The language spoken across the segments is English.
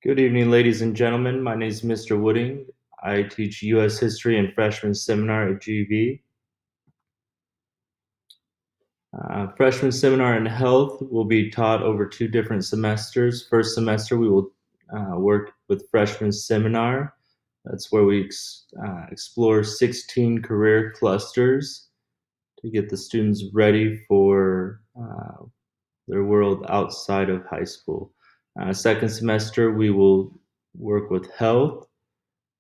Good evening, ladies and gentlemen. My name is Mr. Wooding. I teach U.S. History and Freshman Seminar at GV. Freshman Seminar in Health will be taught over 2 different semesters. First semester, we will work with Freshman Seminar. That's where we explore 16 career clusters to get the students ready for their world outside of high school. Second semester, we will work with health,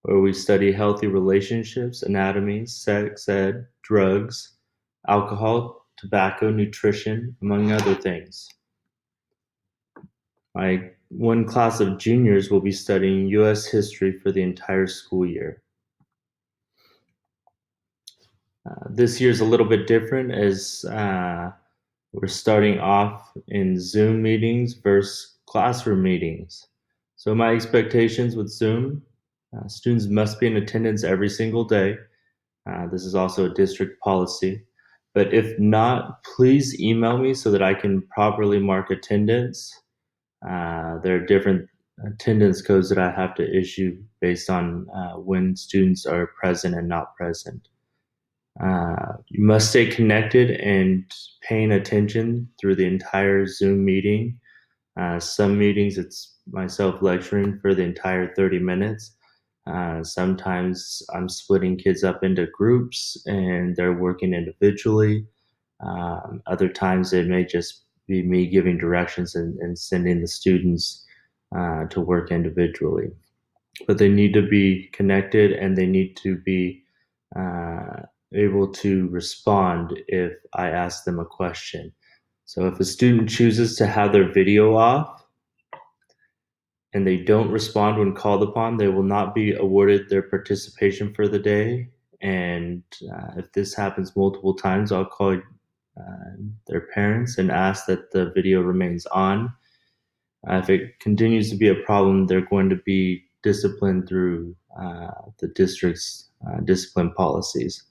where we study healthy relationships, anatomy, sex ed, drugs, alcohol, tobacco, nutrition, among other things. My one class of juniors will be studying U.S. history for the entire school year. This year is a little bit different as we're starting off in Zoom meetings versus classroom meetings. So my expectations with Zoom, students must be in attendance every single day. This is also a district policy. But if not, please email me so that I can properly mark attendance. There are different attendance codes that I have to issue based on when students are present and not present. You must stay connected and paying attention through the entire Zoom meeting. Some meetings, it's myself lecturing for the entire 30 minutes. Sometimes I'm splitting kids up into groups and they're working individually. Other times it may just be me giving directions and sending the students to work individually. But they need to be connected and they need to be uh, able to respond if I ask them a question. So if a student chooses to have their video off, and they don't respond when called upon, they will not be awarded their participation for the day. And if this happens multiple times, I'll call their parents and ask that the video remains on. If it continues to be a problem, they're going to be disciplined through the district's discipline policies.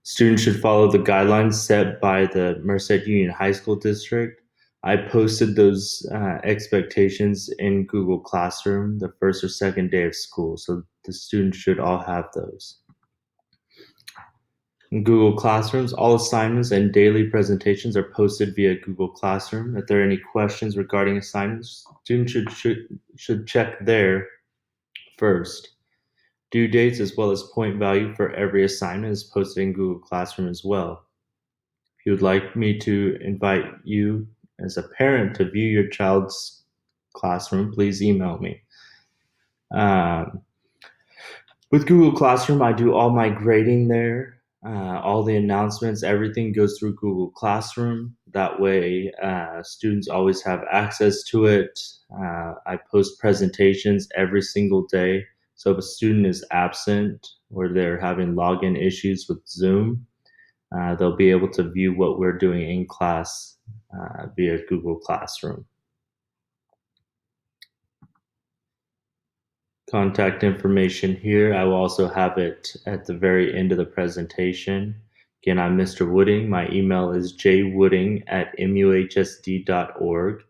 Students should follow the guidelines set by the Merced Union High School District. I posted those expectations in Google Classroom the first or second day of school, so the students should all have those. In Google Classrooms, all assignments and daily presentations are posted via Google Classroom. If there are any questions regarding assignments, students should check there first. Due dates as well as point value for every assignment is posted in Google Classroom as well. If you would like me to invite you as a parent to view your child's classroom, please email me. With Google Classroom, I do all my grading there. All the announcements, everything goes through Google Classroom. That way, students always have access to it. I post presentations every single day. So if a student is absent or they're having login issues with Zoom, they'll be able to view what we're doing in class via Google Classroom. Contact information here. I will also have it at the very end of the presentation. Again, I'm Mr. Wooding. My email is jwooding@muhsd.org.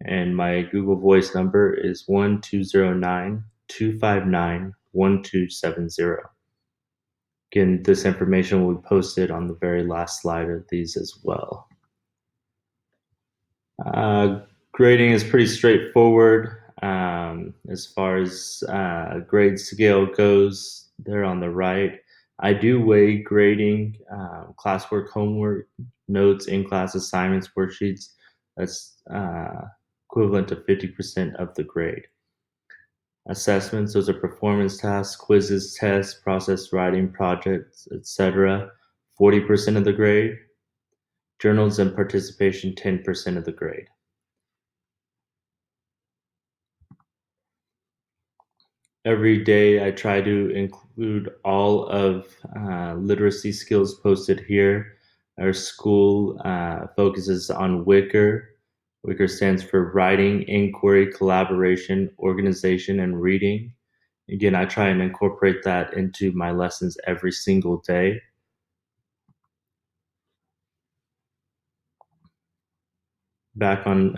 And my Google Voice number is 1209-259-1270. Again, this information will be posted on the very last slide of these as well. Grading is pretty straightforward. As far as grade scale goes, they're on the right. I do weigh grading, classwork, homework, notes, in-class assignments, worksheets. That's equivalent to 50% of the grade. Assessments, those are performance tasks, quizzes, tests, process writing, projects, etc. 40% of the grade. Journals and participation, 10% of the grade. Every day I try to include all of literacy skills posted here. Our school focuses on WICR. WICR stands for Writing, Inquiry, Collaboration, Organization, and Reading. Again, I try and incorporate that into my lessons every single day. Back on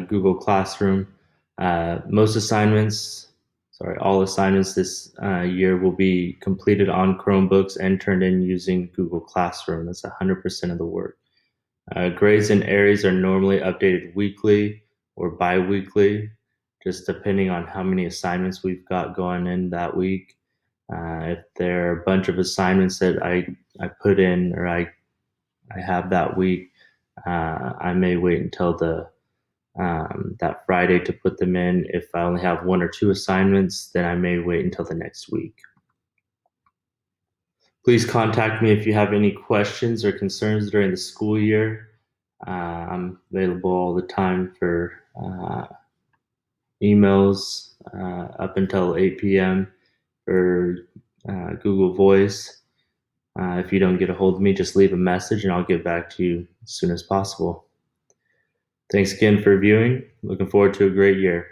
Google Classroom, All assignments this year will be completed on Chromebooks and turned in using Google Classroom. That's 100% of the work. Grades and areas are normally updated weekly or bi-weekly, just depending on how many assignments we've got going in that week. If there are a bunch of assignments that I put in or I have that week, I may wait until that Friday to put them in. If I only have one or two assignments, then I may wait until the next week. Please contact me if you have any questions or concerns during the school year. I'm available all the time for emails up until 8 p.m. for Google Voice. If you don't get a hold of me, just leave a message and I'll get back to you as soon as possible. Thanks again for viewing. Looking forward to a great year.